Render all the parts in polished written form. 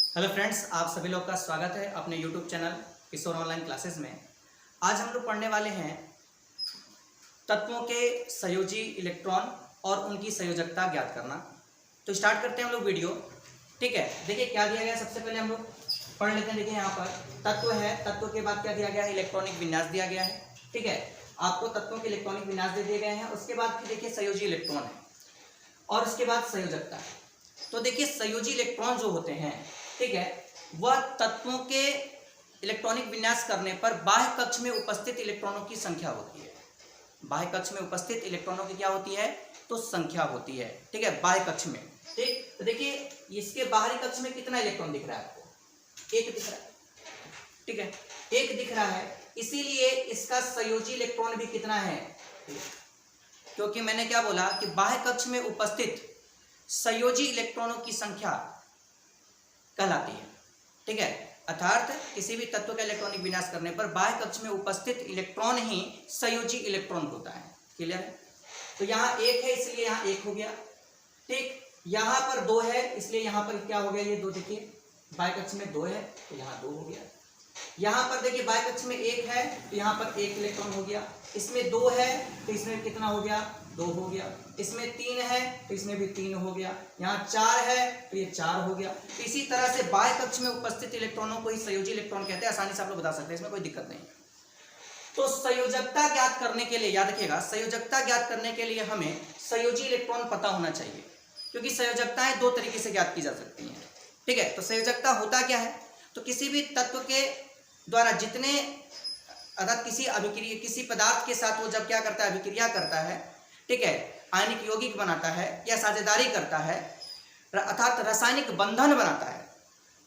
Hello friends, आप सभी लोग का स्वागत है अपने यूट्यूब चैनल किशोर ऑनलाइन क्लासेस में। आज हम लोग पढ़ने वाले हैं तत्वों के संयोजी इलेक्ट्रॉन और उनकी संयोजकता ज्ञात करना। तो स्टार्ट करते हैं हम लोग वीडियो। ठीक है, देखिए क्या दिया गया है। सबसे पहले हम लोग पढ़ लेते हैं। देखिए यहाँ पर तत्व है, तत्व के बाद क्या दिया गया है, इलेक्ट्रॉनिक विन्यास दिया गया है। ठीक है, आपको तत्वों के इलेक्ट्रॉनिक विन्यास दे दिए गए हैं। उसके बाद फिर देखिए संयोजी इलेक्ट्रॉन है और उसके बाद संयोजकता है। तो देखिए संयोजी इलेक्ट्रॉन जो होते हैं, ठीक है, वह तत्वों के इलेक्ट्रॉनिक विन्यास करने पर बाह्य कक्ष में उपस्थित इलेक्ट्रॉनों की संख्या होती है। बाह्य कक्ष में उपस्थित इलेक्ट्रॉनों की क्या होती है, तो संख्या होती है। ठीक है, बाह्य कक्ष में। ठीक, तो देखिए इसके बाहरी कक्ष में कितना इलेक्ट्रॉन दिख रहा है आपको, एक दिख रहा है। ठीक है, एक दिख रहा है, इसीलिए इसका संयोजी इलेक्ट्रॉन भी कितना है, क्योंकि मैंने क्या बोला कि बाह्य कक्ष में उपस्थित संयोजी इलेक्ट्रॉनों की संख्या कहलाती है। ठीक है, अर्थात किसी भी तत्व का इलेक्ट्रॉनिक विन्यास करने पर बाह्य कक्ष में उपस्थित इलेक्ट्रॉन ही संयोजी इलेक्ट्रॉन होता है। क्लियर है? तो यहाँ एक है इसलिए यहाँ एक हो गया। ठीक, यहाँ पर दो है इसलिए यहाँ पर क्या हो गया, ये दो। देखिए बाह्य कक्ष में दो है तो यहाँ दो हो गया। यहाँ पर देखिए बाह्य कक्ष में एक है तो यहाँ पर एक इलेक्ट्रॉन हो गया। इसमें दो है तो इसमें कितना हो गया, दो हो गया। इसमें तीन है तो इसमें भी तीन हो गया। यहाँ चार है तो ये चार हो गया। इसी तरह से बाह्य कक्ष में उपस्थित इलेक्ट्रॉनों को ही संयोजी इलेक्ट्रॉन कहते हैं। आसानी से आप लोग बता सकते हैं, इसमें कोई दिक्कत नहीं। तो संयोजकता ज्ञात करने के लिए, याद रखिएगा, संयोजकता ज्ञात करने के लिए हमें संयोजी इलेक्ट्रॉन पता होना चाहिए, क्योंकि संयोजकताएं दो तरीके से ज्ञात की जा सकती हैं। ठीक है, तो संयोजकता होता क्या है, तो किसी भी तत्व के द्वारा जितने, अर्थात किसी पदार्थ के साथ वो जब क्या करता है, अभिक्रिया करता है, ठीक है, आयनिक यौगिक बनाता है या साझेदारी करता है, अर्थात रासायनिक बंधन बनाता है,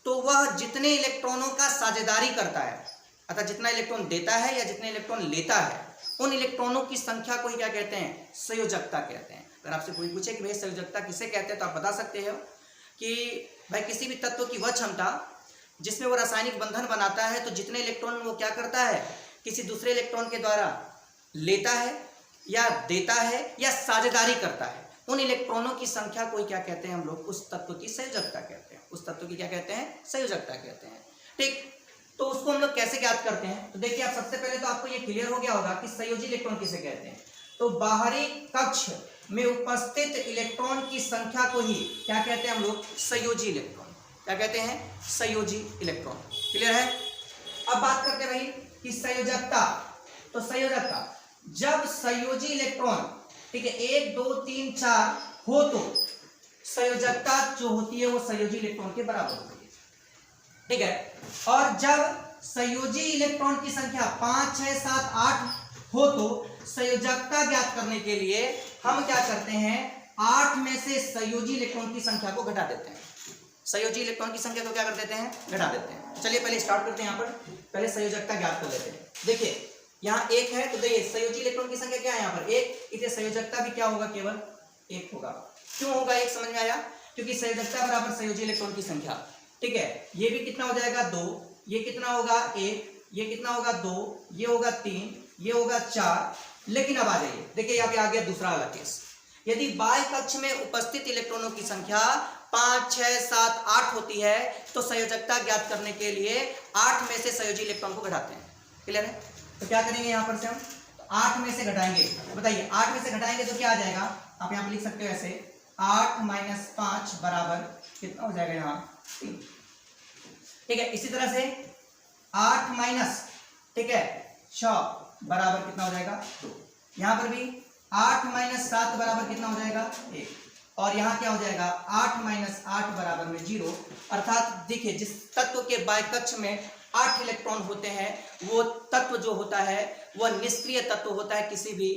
तो वह जितने इलेक्ट्रॉनों का साझेदारी करता है, अर्थात जितना इलेक्ट्रॉन देता है या जितने इलेक्ट्रॉन लेता है, उन इलेक्ट्रॉनों की संख्या को ही क्या कहते हैं, संयोजकता कहते हैं। अगर आपसे कोई पूछे कि भाई संयोजकता किसे कहते हैं, तो आप बता सकते हो कि भाई किसी भी तत्व की वह क्षमता जिसमें वो रासायनिक बंधन बनाता है, तो जितने इलेक्ट्रॉन वो क्या करता है, किसी दूसरे इलेक्ट्रॉन के द्वारा लेता है या देता है या साझेदारी करता है, उन इलेक्ट्रॉनों की संख्या को क्या कहते हैं हम लोग, उस तत्व की संयोजकता कहते हैं। उस तत्व की क्या कहते हैं, संयोजकता कहते हैं। ठीक, तो उसको हम लोग कैसे ज्ञात करते हैं, तो देखिए आप सबसे पहले तो आपको ये क्लियर हो गया होगा कि संयोजी इलेक्ट्रॉन किसे कहते हैं। तो बाहरी कक्ष में उपस्थित इलेक्ट्रॉन की संख्या को ही क्या कहते हैं हम लोग, संयोजी इलेक्ट्रॉन। क्या कहते हैं, संयोजी इलेक्ट्रॉन। क्लियर है? अब बात करते हैं भाई कि संयोजकता। तो संयोजकता, जब संयोजी इलेक्ट्रॉन, ठीक है, 1 2 3 4 हो तो संयोजकता जो होती है वो संयोजी इलेक्ट्रॉन के बराबर होती है। ठीक है, और जब संयोजी इलेक्ट्रॉन की संख्या 5 6 7 8 हो तो संयोजकता ज्ञात करने के लिए हम क्या करते हैं, 8 में से संयोजी इलेक्ट्रॉन की संख्या को घटा देते हैं। संयोजी इलेक्ट्रॉन की संख्या को क्या कर देते हैं, घटा देते हैं। चलिए पहले स्टार्ट करते हैं। यहाँ पर पहले संयोजकता ज्ञात कर लेते हैं। देखिए यहाँ एक है तो देखिए संयोजी इलेक्ट्रॉन की संख्या क्या है, यहाँ पर एक, इसलिए संयोजकता भी क्या होगा, केवल एक होगा। क्यों होगा एक, समझ में आया, क्योंकि संयोजकता बराबर संयोजी इलेक्ट्रॉन की संख्या। ठीक है, ये भी कितना हो जाएगा, 2, ये कितना होगा, 1, ये कितना होगा, 2, ये होगा 3, ये होगा 4। लेकिन अब आ जाइए, देखिए यहाँ पे आ गया दूसरा वाला केस। यदि बाह्य कक्ष में उपस्थित इलेक्ट्रॉनों की संख्या 5 6 7 8 होती है, तो संयोजकता ज्ञात करने के लिए 8 में से संयोजी इलेक्ट्रॉन को घटाते हैं। क्लियर है? तो क्या करेंगे यहाँ पर से हम, तो 8 में से घटाएंगे। बताइए 8 में से घटाएंगे तो क्या आ जाएगा, आप यहाँ पर लिख सकते हो ऐसे, 8 - 5 बराबर कितना हो जाएगा, यहाँ 3। ठीक है, इसी तरह से 8 माइनस, ठीक है, 6 बराबर कितना हो जाएगा, 2। यहाँ पर भी 8 - 7 बराबर कितना हो जाएगा, 1। और यहाँ क्या हो जाएगा, 8 - 8 बराबर में 0। अर्थात देखिए जिस तत्व के बाह्य कक्ष में 8 इलेक्ट्रॉन होते हैं, वो तत्व जो होता है वह निष्क्रिय तत्व होता है, किसी भी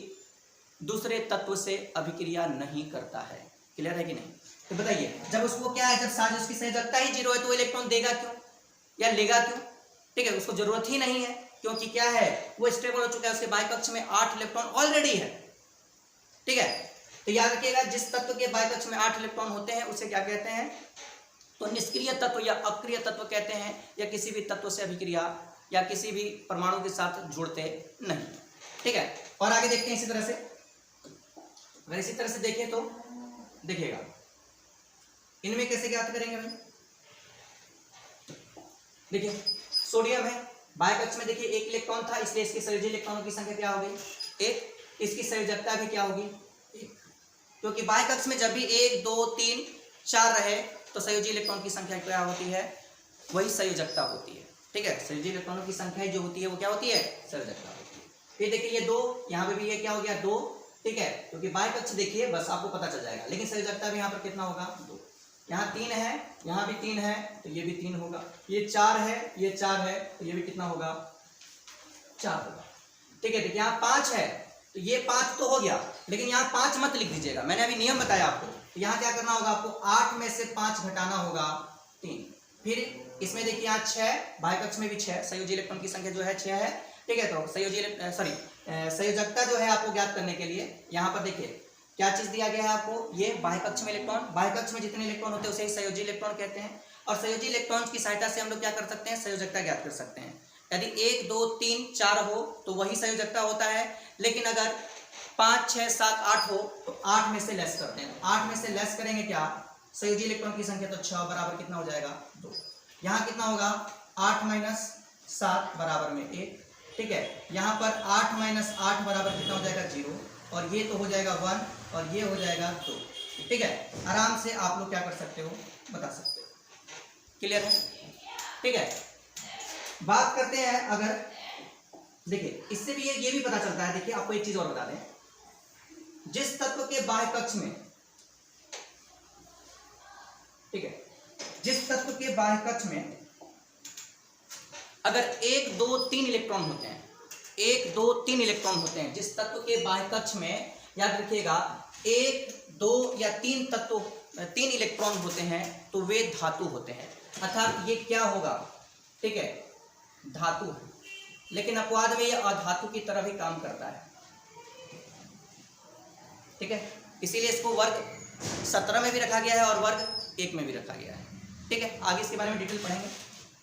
दूसरे तत्व से अभिक्रिया नहीं करता है। क्लियर है कि नहीं? तो बताइए जब उसको क्या है, जब उसकी संयोजकता ही 0 है तो वो इलेक्ट्रॉन देगा क्यों या लेगा क्यों? ठीक है, उसको जरूरत ही नहीं है, क्योंकि क्या है, वो स्टेबल हो चुका है, उसके बाह्य कक्ष में 8 इलेक्ट्रॉन ऑलरेडी है। ठीक है, तो याद रखिएगा जिस तत्व के बाह्य कक्ष में 8 इलेक्ट्रॉन होते हैं उसे क्या कहते हैं, तो निष्क्रिय तत्व या अक्रिय तत्व कहते हैं, या किसी भी तत्व से अभिक्रिया या किसी भी परमाणु के साथ जुड़ते नहीं। ठीक है, और आगे देखते हैं। इसी तरह से अगर इसी तरह से देखें तो देखिएगा इनमें कैसे ज्ञात करेंगे भाई, देखिए सोडियम है, बाएं कक्ष में देखिए एक इलेक्ट्रॉन था, इसलिए इसकी संयोजी इलेक्ट्रॉनों की संख्या क्या हो गई, एक। इसकी संयोजकता भी क्या होगी, एक, क्योंकि बाएं कक्ष में जब भी 1 2 3 4 रहे तो संयोजी इलेक्ट्रॉन की संख्या क्या होती है, वही संयोजकता होती है। ठीक है, संयोजी इलेक्ट्रॉनों की संख्या जो होती है वो क्या होती है, संयोजकता होती है। फिर देखिए ये 2, यहाँ पे भी ये क्या हो गया 2। ठीक है, क्योंकि बाएं कक्ष देखिए बस आपको पता चल जाएगा, लेकिन संयोजकता भी यहाँ पर कितना होगा, 2। यहाँ 3 है, यहाँ भी 3 है, तो ये भी 3 होगा। ये 4 है, ये 4 है, तो ये भी कितना होगा, 4 होगा। ठीक है, देखिए यहाँ 5 है, तो ये 5 तो हो गया, लेकिन यहाँ 5 मत लिख दीजिएगा, मैंने अभी नियम बताया आपको। तो यहाँ क्या करना होगा आपको, 8 में से 5 घटाना होगा 3। फिर इसमें देखिए यहाँ 6, बाह्य कक्ष में भी 6, संयोजी इलेक्ट्रॉन की संख्या जो है 6 है। ठीक है, तो संयोजकता जो है आपको ज्ञात करने के लिए यहाँ पर देखिए क्या चीज दिया गया है आपको, ये बाह्य कक्ष में इलेक्ट्रॉन, बाह्य कक्ष में जितने इलेक्ट्रॉन होते हैं उसे संयोजी इलेक्ट्रॉन कहते हैं। और संयोजी इलेक्ट्रॉन की सहायता से हम लोग क्या कर सकते हैं, संयोजकता ज्ञात कर सकते हैं। यदि 1 2 3 4 हो तो वही संयोजकता होता है, लेकिन अगर 5 6 7 8 हो तो 8 में से लेस करते हैं। 8 में से लेस करेंगे क्या, संयोजी इलेक्ट्रॉन की संख्या, तो 6 बराबर कितना हो जाएगा, 2। यहाँ कितना होगा, 8 माइनस 7 बराबर में 1। ठीक है, यहाँ पर 8 माइनस 8 बराबर कितना हो जाएगा, 0, और ये तो हो जाएगा 1 और ये हो जाएगा 2। ठीक है, आराम से आप लोग क्या कर सकते हो, बता सकते हो। क्लियर है? ठीक है, बात करते हैं अगर, देखिए इससे भी ये भी पता चलता है। देखिए आपको एक चीज और बता दें, जिस तत्व के बाह्य कक्ष में, ठीक है, जिस तत्व के बाह्य कक्ष में अगर 1 2 3 इलेक्ट्रॉन होते हैं, 1 2 3 इलेक्ट्रॉन होते हैं, जिस तत्व के बाह्य कक्ष में, याद रखिएगा 1 2 या 3 तत्व 3 इलेक्ट्रॉन होते हैं तो वे धातु होते हैं, अर्थात ये क्या होगा, ठीक है, धातु है। लेकिन अपवाद में ये अधातु की तरह भी काम करता है। ठीक है, इसीलिए इसको वर्ग 17 में भी रखा गया है और वर्ग 1 में भी रखा गया है। ठीक है, आगे इसके बारे में डिटेल पढ़ेंगे।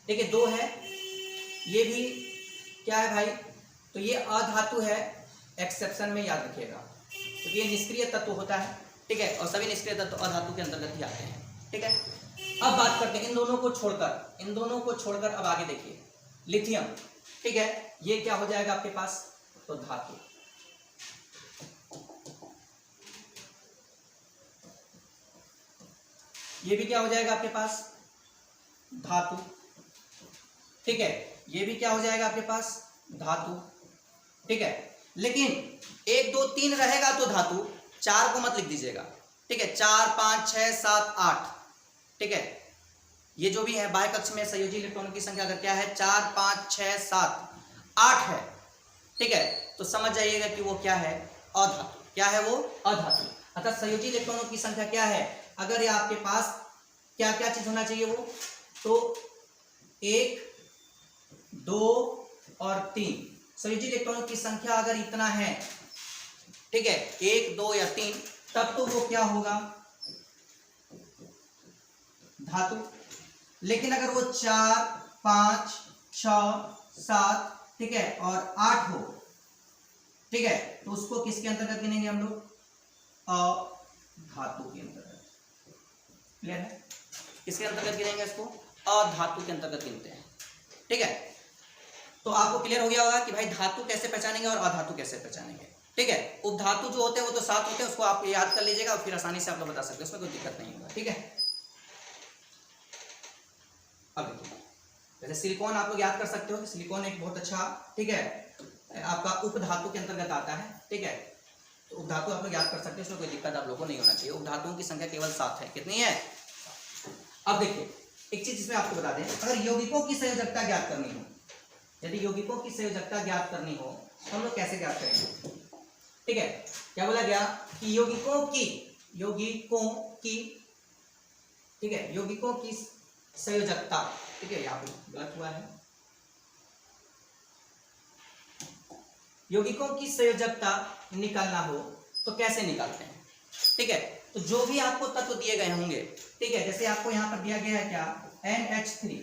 ठीक है, 2 है, ये भी क्या है भाई, तो ये अधातु है, एक्सेप्शन में याद रखिएगा, तो ये निष्क्रिय तत्व होता है। ठीक है, और सभी निष्क्रिय तत्व अधातु के अंतर्गत ही आते हैं। ठीक है, अब बात करते हैं इन दोनों को छोड़कर, अब आगे देखिए लिथियम। ठीक है, ये क्या हो जाएगा आपके पास, तो धातु। ये भी क्या हो जाएगा आपके पास, धातु। ठीक है, ये भी क्या हो जाएगा आपके पास, धातु। ठीक है, लेकिन 1 2 3 रहेगा तो धातु, 4 को मत लिख दीजिएगा। ठीक है, 4 5 6 7 8। ठीक है, ये जो भी है बाह्य कक्ष में संयोजी इलेक्ट्रॉनों की संख्या अगर क्या है, 4 5 6 7 8 है। ठीक है, तो समझ जाइएगा कि वो क्या है, अधातु। क्या है वो, अधातु। अर्थात संयोजी इलेक्ट्रॉनों की संख्या क्या है, अगर ये आपके पास क्या क्या चीज होना चाहिए वो, तो 1 2 और 3 संयोजी इलेक्ट्रॉनों की संख्या अगर इतना है, ठीक है, 1 2 या 3, तब तो वो क्या होगा, धातु। लेकिन अगर वो 4 5 6 7, ठीक है, और 8 हो, ठीक है, तो उसको किसके अंतर्गत गिनेंगे हम लोग, अधातु के अंतर्गत। क्लियर है, किसके अंतर्गत गिनेंगे इसको, अधातु के अंतर्गत गिनते हैं। ठीक है, तो आपको क्लियर हो गया होगा कि भाई धातु कैसे पहचानेंगे और अधातु कैसे पहचानेंगे। ठीक है, उपधातु जो होते हैं वो तो 7 होते हैं, उसको आप याद कर लीजिएगा और फिर आसानी से आप लोग बता सकते हैं, उसमें कोई दिक्कत नहीं होगा। ठीक है, अब देखिए जैसे सिलिकॉन आप लोग याद कर सकते हो कि सिलिकॉन एक बहुत अच्छा, ठीक है, आपका उपधातु के अंतर्गत आता है। ठीक है, तो उपधातु आप लोग याद कर सकते हैं, उसमें कोई दिक्कत आप लोगों को नहीं होना चाहिए। उपधातुओं की संख्या केवल 7 है। कितनी है? अब देखिए एक चीज इसमें आपको बता दें, अगर यौगिकों की संयोजकता ज्ञात करनी हो, यदि यौगिकों की संयोजकता ज्ञात करनी हो तो हम लोग कैसे ज्ञात करेंगे। ठीक है, क्या बोला गया कि यौगिकों की, ठीक है, यौगिकों की संयोजकता, ठीक है, यहाँ पे गलत हुआ है, यौगिकों की संयोजकता निकालना हो तो कैसे निकालते हैं। ठीक है, तो जो भी आपको तत्व दिए गए होंगे, ठीक है, जैसे आपको यहाँ पर दिया गया है क्या, NH3,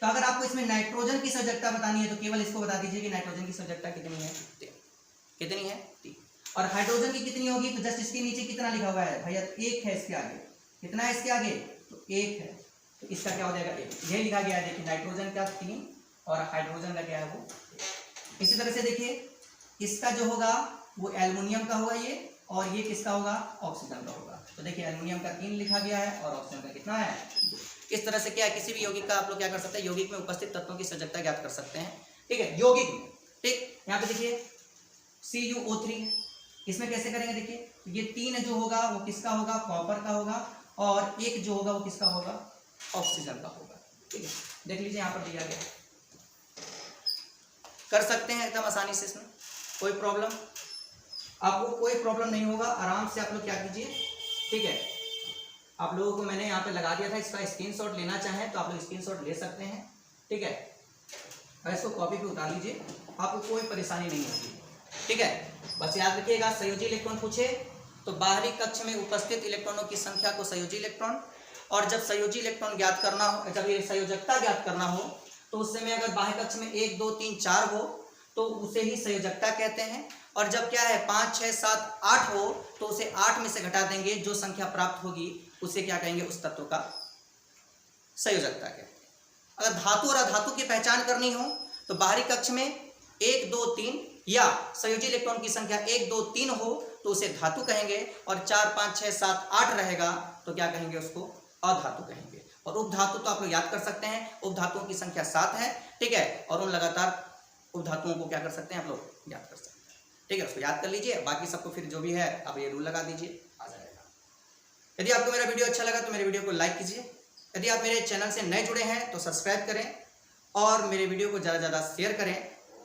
तो अगर आपको इसमें नाइट्रोजन की संयोजकता बतानी है तो केवल इसको बता दीजिए कि नाइट्रोजन की संयोजकता कितनी है, 3। कितनी है, 3। और हाइड्रोजन की कितनी होगी, तो जस्ट इसके नीचे कितना लिखा हुआ है भैया, 1 है इसके आगे। कितना है इसके आगे, तो 1 है। तो इसका क्या हो जाएगा 1, यही लिखा गया है। देखिए नाइट्रोजन का 3 और हाइड्रोजन का क्या है वो। इसी तरह से देखिए इसका जो होगा वो एल्युमिनियम का होगा ये, और ये किसका होगा, ऑक्सीजन का होगा। तो देखिए एल्युमिनियम का 3 लिखा गया है और ऑक्सीजन का कितना है 2। इस तरह से क्या है, किसी भी यौगिक का आप लोग क्या कर सकते हैं, यौगिक में उपस्थित तत्वों की संयोजकता ज्ञात कर सकते हैं। ठीक है, यौगिक में। ठीक, यहाँ पे देखिए CuO3 है, इसमें कैसे करेंगे, देखिए ये 3 जो होगा वो किसका होगा, कॉपर का होगा, और 1 जो होगा वो किसका होगा, ऑक्सीजन का होगा। ठीक है, देख लीजिए यहाँ पर दिया गया, कर सकते हैं एकदम आसानी से, इसमें कोई प्रॉब्लम, आपको कोई प्रॉब्लम नहीं होगा। आराम से आप लोग क्या कीजिए, ठीक है, आप लोगों को मैंने यहाँ पे लगा दिया था, इसका स्क्रीनशॉट लेना चाहें तो आप लोग स्क्रीनशॉट ले सकते हैं। ठीक है, और इसको कॉपी पे उतार लीजिए, आपको कोई परेशानी नहीं होगी। ठीक है, बस याद रखिएगा, संयोजी इलेक्ट्रॉन पूछे तो बाहरी कक्ष में उपस्थित इलेक्ट्रॉनों की संख्या को संयोजी इलेक्ट्रॉन, और जब संयोजी इलेक्ट्रॉन ज्ञात करना हो, जब ये संयोजकता ज्ञात करना हो तो उस समय अगर बाह्य कक्ष में 1 2 3 4 हो तो उसे ही संयोजकता कहते हैं। और जब क्या है 5 6 7 8 हो तो उसे 8 में से घटा देंगे, जो संख्या प्राप्त होगी उसे क्या कहेंगे, उस तत्व का संयोजकता कहते हैं। अगर धातु और अधातु की पहचान करनी हो तो बाहरी कक्ष में 1 2 3 या संयोजी इलेक्ट्रॉन की संख्या 1 2 3 हो तो उसे धातु कहेंगे, और 4 5 6 7 8 रहेगा तो क्या कहेंगे, उसको अधातु कहेंगे। और उपधातु तो आप लोग याद कर सकते हैं, उपधातुओं की संख्या 7 है। ठीक है, और उन लगातार उपधातुओं को क्या कर सकते हैं, आप लोग याद कर सकते हैं। ठीक है, उसको याद कर लीजिए, बाकी सबको फिर जो भी है आप ये रूल लगा दीजिए, आ जाएगा। यदि आपको मेरा वीडियो अच्छा लगा तो मेरे वीडियो को लाइक कीजिए। यदि आप मेरे चैनल से नए जुड़े हैं तो सब्सक्राइब करें और मेरे वीडियो को ज़्यादा से ज़्यादा शेयर करें,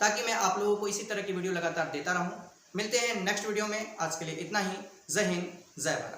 ताकि मैं आप लोगों को इसी तरह की वीडियो लगातार देता रहूं। मिलते हैं नेक्स्ट वीडियो में, आज के लिए इतना ही। जय हिंद, जय भारत।